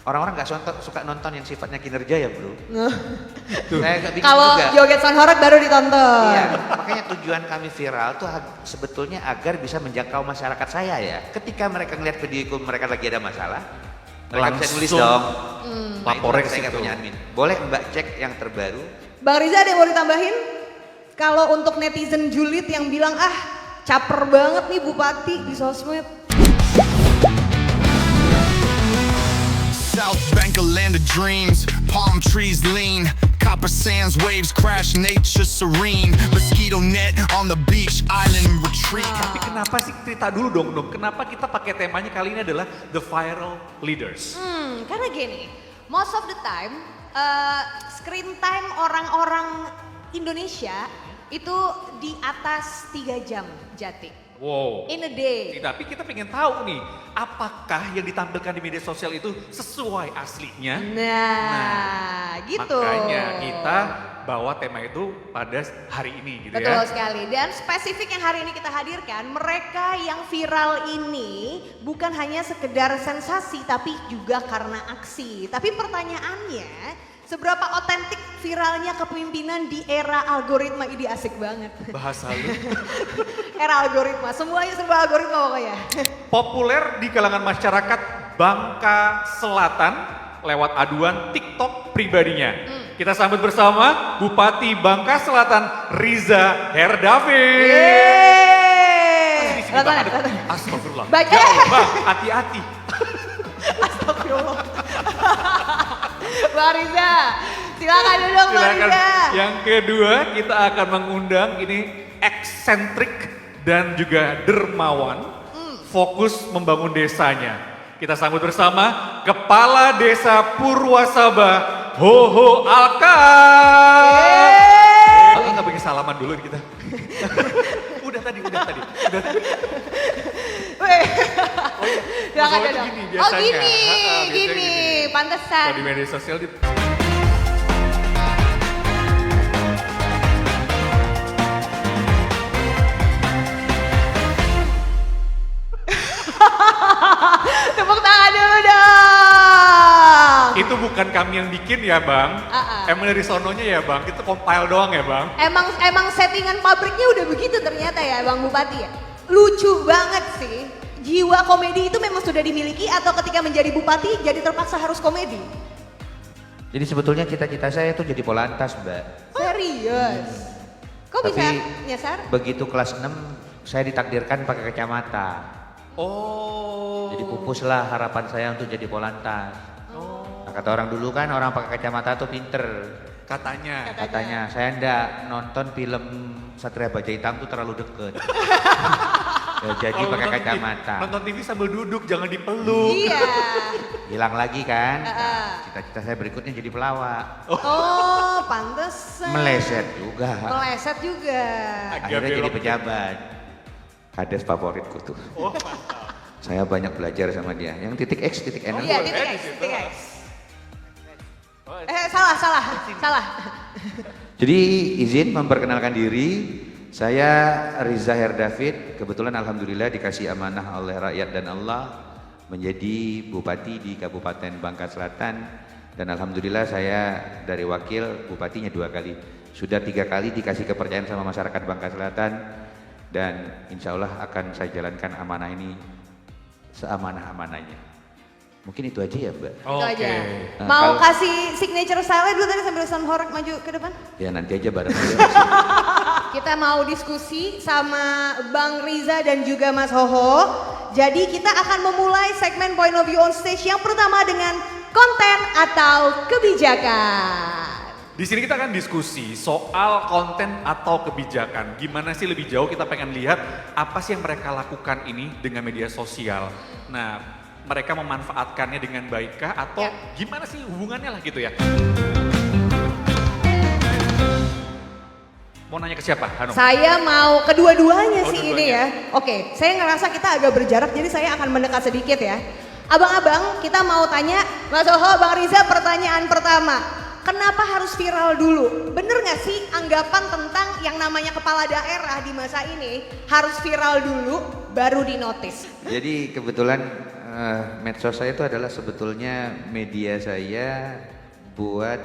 Orang-orang nggak suka nonton yang sifatnya kinerja ya bro. Saya nggak bikin Kalau juga. joget sonhorek baru ditonton. Iya, makanya tujuan kami viral tuh sebetulnya agar bisa menjangkau masyarakat saya ya. Ketika mereka ngeliat video mereka lagi ada masalah, mereka bisa nulis dong. Laporin ke saya nggak situ. punya admin. Boleh Mbak cek yang terbaru. Bang Riza ada yang mau ditambahin? Kalau untuk netizen julid yang bilang caper banget nih Bupati di sosmed. South Bank, a land of dreams. Palm trees lean, copper sands, waves crash, nature serene. Mosquito net on the beach, island retreat. Tapi kenapa sih, cerita dulu dong. Kenapa kita pakai temanya kali ini adalah The Viral Leaders? Karena gini, most of the time screen time orang-orang Indonesia itu di atas 3 jam Jati. Wow. In a day. Tapi kita pengen tahu nih, apakah yang ditampilkan di media sosial itu sesuai aslinya? Nah, gitu. Makanya kita bawa tema itu pada hari ini gitu Betul ya. sekali. Dan spesifik yang hari ini kita hadirkan, mereka yang viral ini bukan hanya sekedar sensasi tapi juga karena aksi. Tapi pertanyaannya, seberapa otentik viralnya kepemimpinan di era algoritma ini? Asik banget. Bahasa lu. Era algoritma, semuanya serba algoritma pokoknya. Populer di kalangan masyarakat Bangka Selatan lewat aduan TikTok pribadinya. Kita sambut bersama Bupati Bangka Selatan Riza Herdavi. Di sini, Bang, ada- Astagfirullah. Baik. Ya Allah, Bang, hati-hati. Astagfirullah. Bang Riza, silakan duduk Bang Silakan. Riza. Yang kedua kita akan mengundang ini eksentrik dan juga dermawan, fokus membangun desanya. Kita sambut bersama Kepala Desa Purwasaba, Hoho Alka. Oh, nggak pakai salaman dulu kita. udah tadi. Weh. Silakan Masalahnya duduk. gini Oh biasanya. gini, Biasanya gini, pantesan. Kalau di media sosial Tepuk tangan dulu dong. itu bukan kami yang bikin ya Bang. Emang dari sononya ya Bang, kita compile doang ya Bang. Emang settingan pabriknya udah begitu ternyata ya Bang Bupati ya. Lucu banget sih. Jiwa komedi itu memang sudah dimiliki atau ketika menjadi bupati jadi terpaksa harus komedi? Jadi sebetulnya cita-cita saya itu jadi polantas Mbak. Serius? Kok Tapi bisa nyasar? begitu kelas 6 saya ditakdirkan pakai kacamata. Oh. Jadi pupuslah harapan saya untuk jadi polantas. Nah, kata orang dulu kan orang pakai kacamata tuh pinter. Katanya. Katanya saya ndak nonton film Satria Baja Hitam tuh terlalu deket. Ya, jadi Kalau pakai nonton kacamata. Nonton TV sambil duduk, jangan dipeluk. Iya. Hilang lagi kan. Nah, cita-cita saya berikutnya jadi pelawak. Oh, pantesan. Meleset juga. Meleset juga. Akhirnya jadi belok. pejabat. Kades favoritku tuh. Oh, mantap. Saya banyak belajar sama dia. Yang titik X, titik N. Iya, titik X, titik X. Salah. Jadi izin memperkenalkan diri. Saya Riza Herdavid, kebetulan alhamdulillah dikasih amanah oleh rakyat dan Allah menjadi bupati di Kabupaten Bangka Selatan, dan alhamdulillah saya dari wakil bupatinya 2 kali. Sudah 3 kali dikasih kepercayaan sama masyarakat Bangka Selatan, dan insya Allah akan saya jalankan amanah ini seamanah-amanahnya. Mungkin itu aja ya Mbak. Itu aja. Nah, Mau kalau- kasih signature style dulu tadi sambil sonhorek maju ke depan? Ya nanti aja bareng. Kita mau diskusi sama Bang Riza dan juga Mas Hoho. Jadi kita akan memulai segmen Point of View on Stage yang pertama dengan konten atau kebijakan. Di sini kita akan diskusi soal konten atau kebijakan. Gimana sih lebih jauh kita pengen lihat apa sih yang mereka lakukan ini dengan media sosial. Nah, mereka memanfaatkannya dengan baikkah atau gimana sih hubungannya lah gitu ya. Mau nanya ke siapa? Hanum? Saya mau kedua-duanya Oh, sih dua-duanya. ini ya. Oke, saya ngerasa kita agak berjarak jadi saya akan mendekat sedikit ya. Abang-abang, kita mau tanya Mas Hoho, Bang Riza, pertanyaan pertama. Kenapa harus viral dulu? Bener gak sih anggapan tentang yang namanya kepala daerah di masa ini harus viral dulu baru dinotis? Jadi kebetulan medsos saya itu adalah sebetulnya media saya buat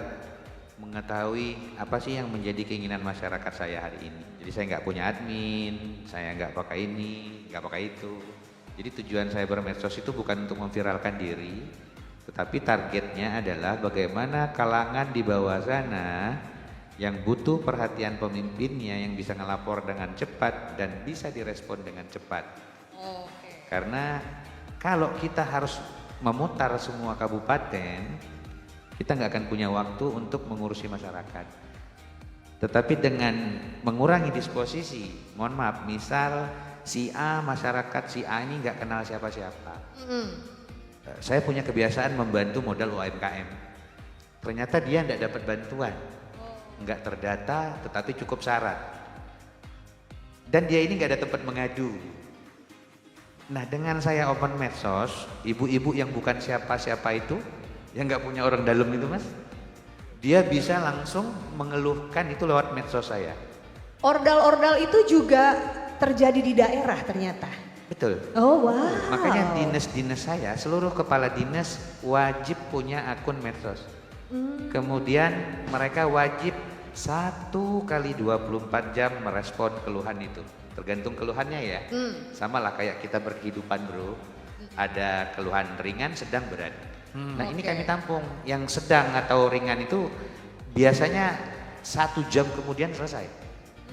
mengetahui apa sih yang menjadi keinginan masyarakat saya hari ini. Jadi saya nggak punya admin, saya nggak pakai ini, nggak pakai itu. Jadi tujuan saya bermedsos itu bukan untuk memviralkan diri, tetapi targetnya adalah bagaimana kalangan di bawah sana yang butuh perhatian pemimpinnya yang bisa ngelapor dengan cepat dan bisa direspon dengan cepat. Karena kalau kita harus memutar semua kabupaten, kita nggak akan punya waktu untuk mengurusi masyarakat. Tetapi dengan mengurangi disposisi, mohon maaf, misal si A, masyarakat si A ini nggak kenal siapa-siapa. Saya punya kebiasaan membantu modal UMKM. Ternyata dia nggak dapat bantuan, nggak terdata, tetapi cukup syarat. Dan dia ini nggak ada tempat mengadu. Nah, dengan saya open medsos, ibu-ibu yang bukan siapa-siapa itu, yang nggak punya orang dalam itu mas, dia bisa langsung mengeluhkan itu lewat medsos saya. Ordal-ordal itu juga terjadi di daerah ternyata. Betul. Oh wow. Makanya dinas-dinas saya, seluruh kepala dinas wajib punya akun medsos. Kemudian mereka wajib 1 kali 24 jam merespon keluhan itu. Tergantung keluhannya ya. Sama lah kayak kita berkehidupan bro. Ada keluhan ringan, sedang, berat. Nah ini kami tampung. Yang sedang atau ringan itu biasanya 1 jam kemudian selesai.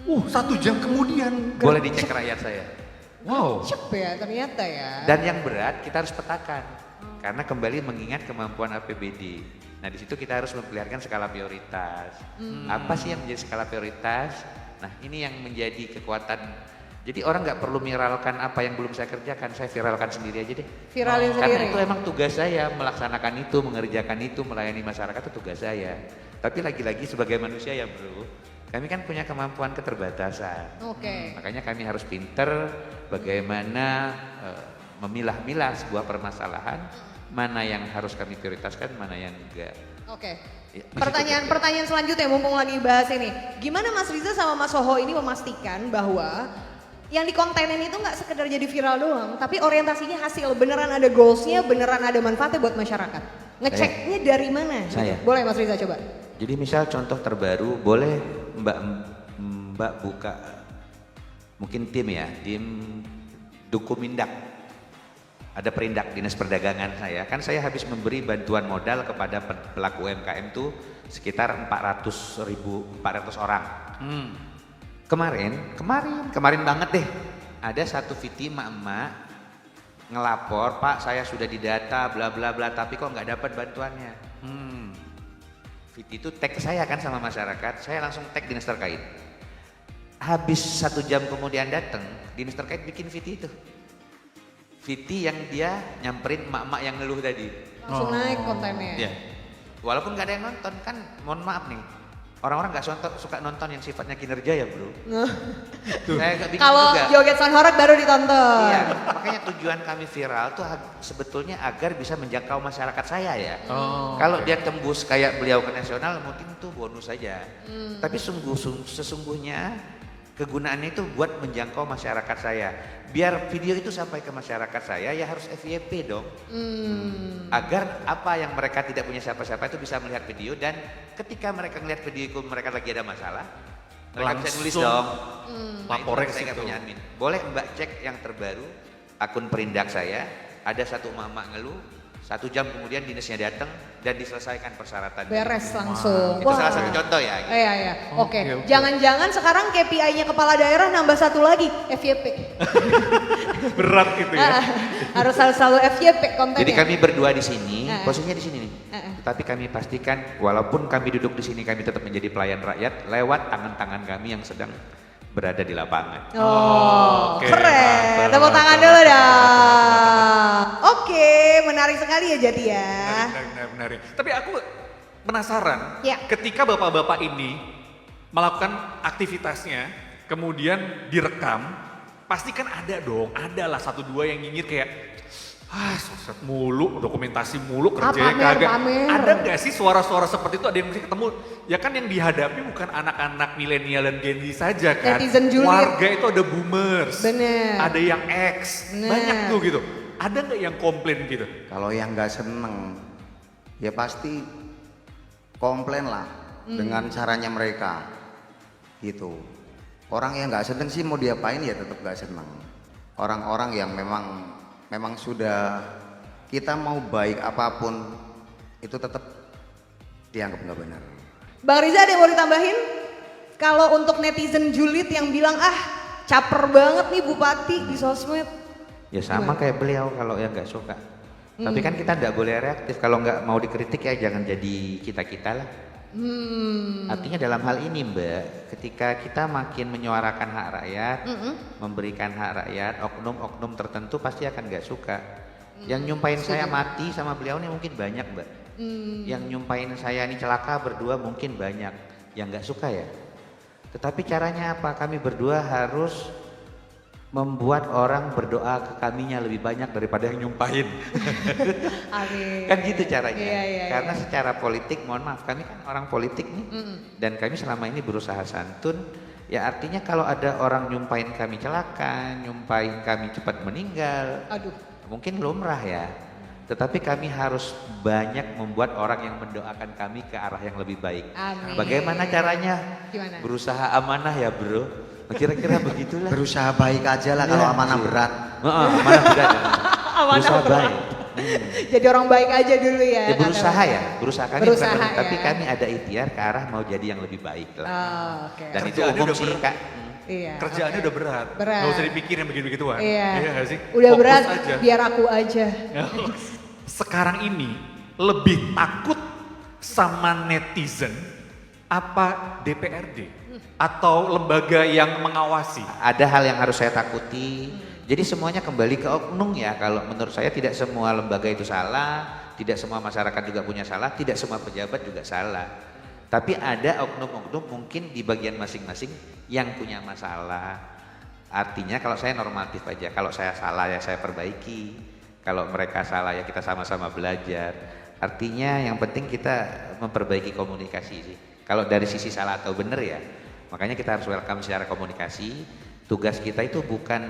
1 jam kemudian. Boleh dicek rakyat saya. Wow. Cep ya ternyata ya. Dan yang berat kita harus petakan. Karena kembali mengingat kemampuan APBD. Nah di situ kita harus memperlihatkan skala prioritas. Apa sih yang menjadi skala prioritas? Nah ini yang menjadi kekuatan. Jadi orang nggak perlu viralkan apa yang belum saya kerjakan, saya viralkan sendiri aja deh. Viralin Karena sendiri. itu emang tugas saya, melaksanakan itu, mengerjakan itu, melayani masyarakat itu tugas saya. Tapi lagi-lagi sebagai manusia ya bro, kami kan punya kemampuan keterbatasan. Makanya kami harus pinter bagaimana memilah-milah sebuah permasalahan, mana yang harus kami prioritaskan, mana yang enggak. Ya, Pertanyaan selanjutnya mumpung lagi bahas ini. Gimana Mas Riza sama Mas Hoho ini memastikan bahwa yang dikontenin itu nggak sekedar jadi viral doang, tapi orientasinya hasil, beneran ada goalsnya, beneran ada manfaatnya buat masyarakat. Ngeceknya dari mana? Saya. Boleh Mas Riza coba. Jadi misal contoh terbaru, boleh Mbak buka mungkin tim ya, tim Dukumindak. Ada perindak Dinas Perdagangan saya. Kan saya habis memberi bantuan modal kepada pelaku UMKM itu sekitar 400 orang. Kemarin banget deh. Ada satu VT emak-emak ngelapor, Pak saya sudah didata bla bla bla tapi kok nggak dapat bantuannya. VT itu tag saya kan sama masyarakat, saya langsung tag dinas terkait. Habis 1 jam kemudian datang, dinas terkait bikin VT itu. VT yang dia nyamperin emak-emak yang ngeluh tadi. Langsung naik kontennya. Iya. Walaupun nggak ada yang nonton kan, mohon maaf nih. Orang-orang nggak suka nonton yang sifatnya kinerja ya bro. Saya agak bingung Kalau juga. joget sonhorak baru ditonton. Iya, makanya tujuan kami viral tuh sebetulnya agar bisa menjangkau masyarakat saya ya. Kalau dia tembus kayak beliau ke nasional mungkin itu bonus saja. Tapi sesungguhnya kegunaannya itu buat menjangkau masyarakat saya. Biar video itu sampai ke masyarakat saya ya harus FYP dong. Agar apa yang mereka tidak punya siapa-siapa itu bisa melihat video dan ketika mereka melihat video itu mereka lagi ada masalah, mereka bisa nulis dong. Lapornya ke saya nggak situ. punya admin. Boleh Mbak cek yang terbaru akun perindak saya, ada satu emak-emak ngeluh, 1 jam kemudian dinasnya datang dan diselesaikan persyaratan. Beres langsung. Itu salah satu contoh ya. Gitu. Iya. Oke. Oke. Jangan-jangan sekarang KPI-nya kepala daerah nambah 1 lagi, FYP. Berat gitu ya. Harus selalu FYP kontennya. Jadi kami berdua di sini, posisinya di sini nih. Heeh. Tetapi kami pastikan walaupun kami duduk di sini kami tetap menjadi pelayan rakyat lewat tangan-tangan kami yang sedang berada di lapangan. Oh, Oke, keren. mantap, Tepuk tangan mantap, dulu mantap, dong. Oke, menarik sekali ya Jati ya. Benar. Tapi aku penasaran, Ya. ketika bapak-bapak ini melakukan aktivitasnya, kemudian direkam, pasti kan ada dong, adalah 1-2 yang nyinyir kayak, sosok mulu, dokumentasi mulu, kerjanya kagak. pamer. Ada nggak sih suara-suara seperti itu? Ada yang mesti ketemu? Ya kan yang dihadapi bukan anak-anak milenial dan Gen Z saja kan. Netizen julid. Warga itu ada boomers, Bener. ada yang X, Bener. banyak tuh gitu. Ada nggak yang komplain gitu? Kalau yang nggak seneng, ya pasti komplain lah dengan caranya mereka, gitu. Orang yang nggak seneng sih mau diapain ya tetap nggak seneng. Orang-orang yang memang sudah kita mau baik apapun itu tetap dianggap nggak benar. Bang Riza ada yang mau ditambahin? Kalau untuk netizen julid yang bilang caper banget nih Bupati di sosmed. Ya sama kayak beliau kalau yang nggak suka. Tapi kan kita nggak boleh reaktif. Kalau nggak mau dikritik ya jangan jadi kita-kita lah. Artinya dalam hal ini Mbak, ketika kita makin menyuarakan hak rakyat, memberikan hak rakyat, oknum-oknum tertentu pasti akan nggak suka. Yang nyumpain saya mati sama beliau ini mungkin banyak Mbak. Yang nyumpain saya ini celaka berdua mungkin banyak. Yang nggak suka ya. Tetapi caranya apa? Kami berdua harus membuat orang berdoa ke kaminya lebih banyak daripada yang nyumpahin. Amin. Kan gitu caranya. Iya. Karena secara politik, mohon maaf, kami kan orang politik nih. Dan kami selama ini berusaha santun. Ya artinya kalau ada orang nyumpahin kami celaka, nyumpahin kami cepat meninggal. Aduh. Mungkin lumrah ya. Tetapi kami harus banyak membuat orang yang mendoakan kami ke arah yang lebih baik. Amin. Bagaimana caranya? Gimana? Berusaha amanah ya bro. Kira-kira begitulah. Berusaha baik aja lah kalau amanah berat. Amanah berat. Berusaha baik. Jadi orang baik aja dulu ya. Ya berusaha ya, berusaha kami Berusaha bukan, ya. tapi kami ada ikhtiar ke arah mau jadi yang lebih baik lah. Oh, oke. Dan itu Kerjaannya umum udah sih berat. Kak. Iya. Kerjaannya udah berat. Berat. Nggak usah dipikirin begitu-begituan. Iya. nggak sih? Udah Fokus berat, aja. biar aku aja. Sekarang ini lebih takut sama netizen apa DPRD atau lembaga yang mengawasi? Ada hal yang harus saya takuti. Jadi semuanya kembali ke oknum ya. Kalau menurut saya tidak semua lembaga itu salah, tidak semua masyarakat juga punya salah, tidak semua pejabat juga salah. Tapi ada oknum-oknum mungkin di bagian masing-masing yang punya masalah. Artinya kalau saya normatif aja, kalau saya salah ya saya perbaiki. Kalau mereka salah ya kita sama-sama belajar. Artinya yang penting kita memperbaiki komunikasi sih. Kalau dari sisi salah atau benar ya, makanya kita harus welcome secara komunikasi. Tugas kita itu bukan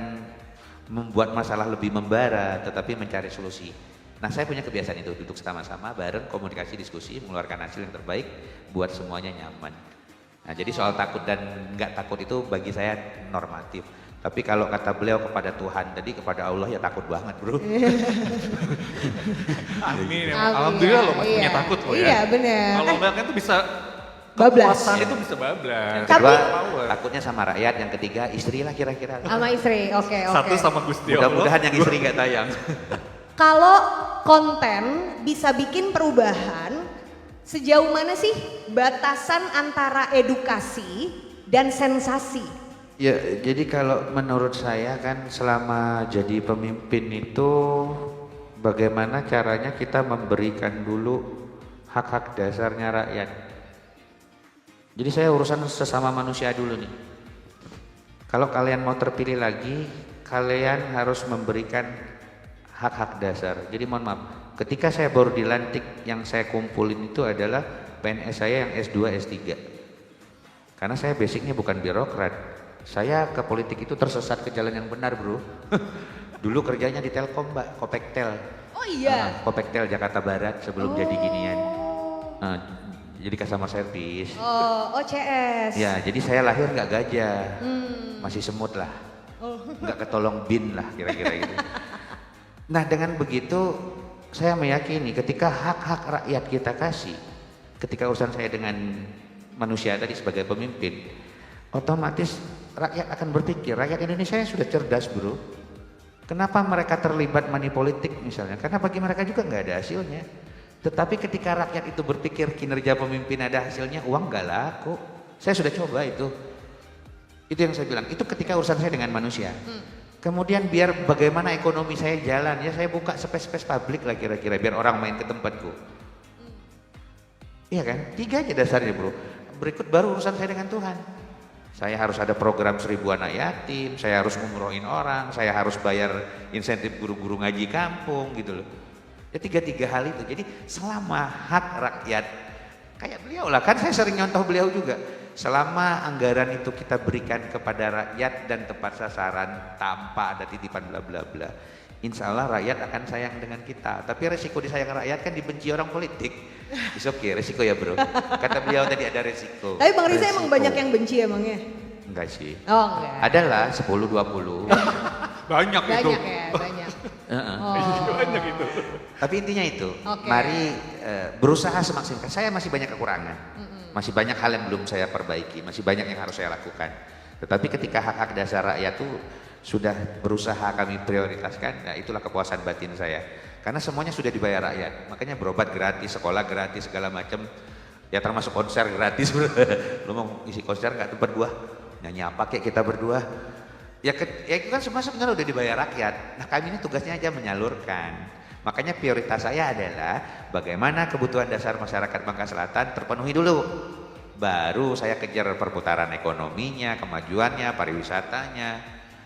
membuat masalah lebih membara, tetapi mencari solusi. Nah saya punya kebiasaan itu, duduk sama-sama bareng, komunikasi, diskusi, mengeluarkan hasil yang terbaik buat semuanya nyaman. Nah jadi soal takut dan nggak takut itu bagi saya normatif. Tapi kalau kata beliau kepada Tuhan tadi, kepada Allah ya takut banget bro. Amin. Amin. Alhamdulillah loh masih Iya. punya takut loh ya. Iya, bener. Kalau enggak kan tuh bisa Bablas. kekuasaan itu bisa bablas. Yang kedua Power. takutnya sama rakyat, yang ketiga istri lah kira-kira. Sama istri, oke. Satu sama Gusti Allah. Mudah-mudahan yang istri nggak tayang. Kalau konten bisa bikin perubahan, sejauh mana sih batasan antara edukasi dan sensasi? Ya, jadi kalau menurut saya kan selama jadi pemimpin itu bagaimana caranya kita memberikan dulu hak-hak dasarnya rakyat. Jadi saya urusan sesama manusia dulu nih. Kalau kalian mau terpilih lagi, kalian harus memberikan hak-hak dasar. Jadi mohon maaf, ketika saya baru dilantik yang saya kumpulin itu adalah PNS saya yang S2, S3. Karena saya basicnya bukan birokrat. Saya ke politik itu tersesat ke jalan yang benar bro. Dulu kerjanya di Telkom mbak, Kopektel. Oh iya. Kopektel Jakarta Barat sebelum jadi ginian. Jadi customer service. Oh, CS. Ya jadi saya lahir nggak gajah, masih semut lah. Nggak ketolong bin lah kira-kira gitu. Nah dengan begitu saya meyakini ketika hak-hak rakyat kita kasih, ketika urusan saya dengan manusia tadi sebagai pemimpin, otomatis rakyat akan berpikir, rakyat Indonesia sudah cerdas bro. Kenapa mereka terlibat money politik misalnya? Karena bagi mereka juga nggak ada hasilnya. Tetapi ketika rakyat itu berpikir kinerja pemimpin ada hasilnya, uang nggak laku. Saya sudah coba itu. Itu yang saya bilang, itu ketika urusan saya dengan manusia. Kemudian biar bagaimana ekonomi saya jalan, ya saya buka space-space publik lah kira-kira, biar orang main ke tempatku. Iya kan? 3 aja dasarnya bro. Berikut baru urusan saya dengan Tuhan. Saya harus ada program 1000 anak yatim, saya harus ngumrohin orang, saya harus bayar insentif guru-guru ngaji kampung gitu loh. Ya 3 hal itu. Jadi selama hak rakyat, kayak beliau lah, kan saya sering nyontoh beliau juga. Selama anggaran itu kita berikan kepada rakyat dan tepat sasaran tanpa ada titipan bla bla bla. insya Allah rakyat akan sayang dengan kita. Tapi resiko disayang rakyat kan dibenci orang politik. It's okay, resiko ya bro. Kata beliau tadi ada resiko. Tapi Bang Riza emang Resiko. banyak yang benci emangnya? Enggak sih. Oh enggak. Adalah 10-20. Banyak itu. Banyak ya, banyak. Heeh. Oh. Banyak itu. Tapi intinya itu, Oke. mari berusaha semaksimal. Saya masih banyak kekurangan, masih banyak hal yang belum saya perbaiki, masih banyak yang harus saya lakukan. Tetapi ketika hak-hak dasar rakyat itu sudah berusaha kami prioritaskan, nah itulah kepuasan batin saya. Karena semuanya sudah dibayar rakyat, makanya berobat gratis, sekolah gratis, segala macam. Ya termasuk konser gratis. Lu mau isi konser nggak tempat gua? Nyanyi apa kayak kita berdua? Ya itu kan semua sebenarnya udah dibayar rakyat. Nah kami ini tugasnya aja menyalurkan. Makanya prioritas saya adalah bagaimana kebutuhan dasar masyarakat Bangka Selatan terpenuhi dulu. Baru saya kejar perputaran ekonominya, kemajuannya, pariwisatanya.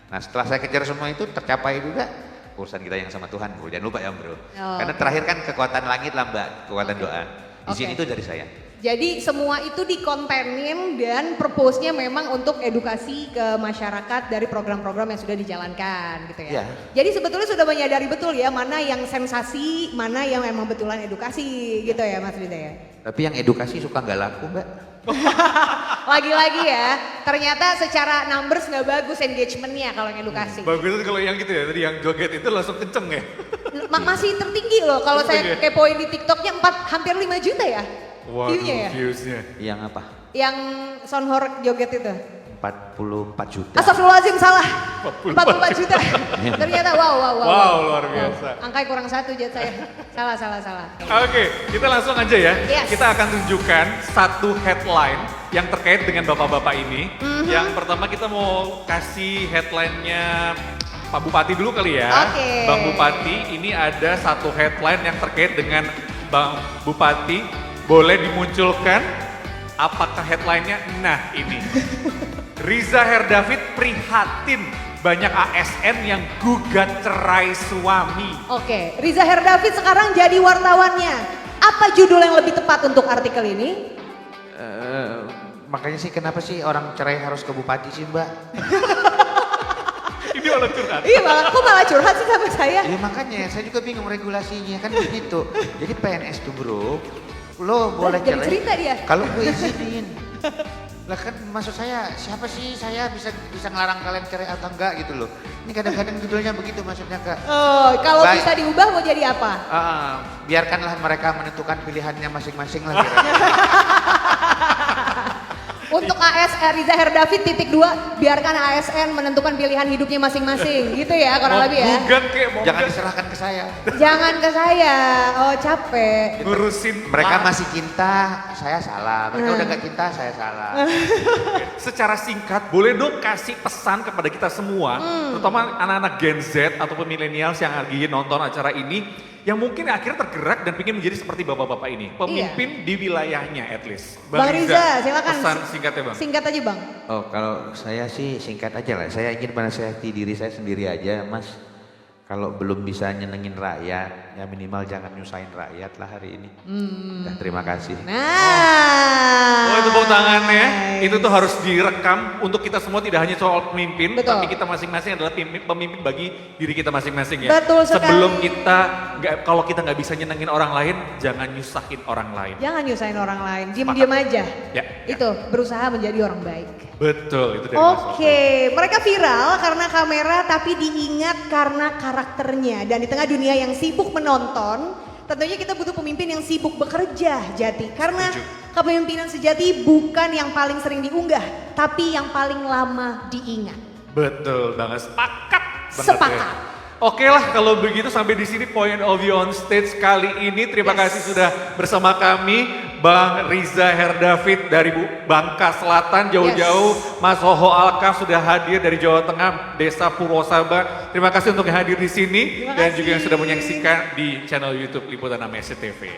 Nah setelah saya kejar semua itu tercapai juga urusan kita yang sama Tuhan bro. Jangan lupa ya bro. Karena terakhir kan kekuatan langit lah mbak, kekuatan doa. Izin itu dari saya. Jadi semua itu dikontenin dan purpose-nya memang untuk edukasi ke masyarakat dari program-program yang sudah dijalankan gitu ya. Iya. Jadi sebetulnya sudah menyadari betul ya mana yang sensasi, mana yang memang betulan edukasi gitu ya Mas Riza ya. Tapi yang edukasi suka nggak laku mbak. Lagi-lagi ya, ternyata secara numbers nggak bagus engagementnya kalau yang edukasi. Bagus kalau yang gitu ya, tadi yang joget itu langsung kenceng ya. Masih tertinggi loh kalau saya kepoin di TikToknya hampir 5 juta ya. View-nya ya. Viewsnya. Yang apa? Yang Sonhor joget itu. 44 juta. Astagfirullahaladzim salah. 44 juta. Ternyata wow. Wow, luar biasa. Angkanya kurang 1 jet saya. Salah. Oke, kita langsung aja ya. Yes. Kita akan tunjukkan satu headline yang terkait dengan bapak-bapak ini. Yang pertama kita mau kasih headline-nya Pak Bupati dulu kali ya. Oke. Bang Bupati, ini ada satu headline yang terkait dengan Bang Bupati. Boleh dimunculkan apakah headline-nya? Nah ini. Riza Herdavid prihatin banyak ASN yang gugat cerai suami. Oke, Riza Herdavid sekarang jadi wartawannya. Apa judul yang lebih tepat untuk artikel ini? Makanya sih kenapa sih orang cerai harus ke bupati sih mbak? Ini malah curhat. Iya kok malah curhat sih sama saya? Ya makanya saya juga bingung regulasinya kan begitu. Jadi PNS tuh bro, lo boleh jadi cerai. cerita dia. Kalau gue izinin. Lah kan maksud saya siapa sih saya bisa ngelarang kalian cerai atau enggak gitu loh. Ini kadang-kadang judulnya begitu maksudnya kak. Oh, kalau Baik. bisa diubah mau jadi apa? Biarkanlah mereka menentukan pilihannya masing-masing lah. kira-kira. Untuk ASN Riza Herdavid .2 biarkan ASN menentukan pilihan hidupnya masing-masing gitu ya kurang lebih ya. Gugat kek, mau Jangan gugat. diserahkan ke saya. Jangan ke saya, oh capek. Ngurusin Mereka lah. masih cinta, saya salah. Mereka udah gak cinta, saya salah. Secara singkat, boleh dong kasih pesan kepada kita semua, terutama anak-anak Gen Z ataupun milenials yang lagi nonton acara ini, yang mungkin akhirnya tergerak dan ingin menjadi seperti bapak-bapak ini, pemimpin di wilayahnya at least. Bang Riza, silakan. Pesan singkatnya bang. Singkat aja bang. Oh kalau saya sih singkat aja lah. Saya ingin menasihati diri saya sendiri aja mas. Kalau belum bisa nyenengin rakyat, ya minimal jangan nyusahin rakyat lah hari ini. Ya, terima kasih. Nah. Oh tepuk tangannya, itu tuh harus direkam untuk kita semua tidak hanya soal pemimpin, Betul. tapi kita masing-masing adalah pemimpin bagi diri kita masing-masing ya. Betul sekali. Sebelum kalau kita nggak bisa nyenengin orang lain, jangan nyusahin orang lain. Jangan nyusahin orang lain, diem-diem aja. Ya. Itu, berusaha menjadi orang baik. Betul, itu dari Mas Oke, mereka viral karena kamera tapi diingat karena karakternya. Dan di tengah dunia yang sibuk menonton, tentunya kita butuh pemimpin yang sibuk bekerja, Jati. Karena kepemimpinan sejati bukan yang paling sering diunggah, tapi yang paling lama diingat. Betul banget, sepakat banget Sepakat. ya. Oke lah kalau begitu sampai di sini Point of View on Stage kali ini. Terima kasih sudah bersama kami Bang Riza Herdavid dari Bangka Selatan jauh-jauh. Mas Hoho Alkaf sudah hadir dari Jawa Tengah, Desa Purwosaba. Terima kasih untuk yang hadir di sini dan juga yang sudah menyaksikan di channel YouTube Liputan Amazing TV.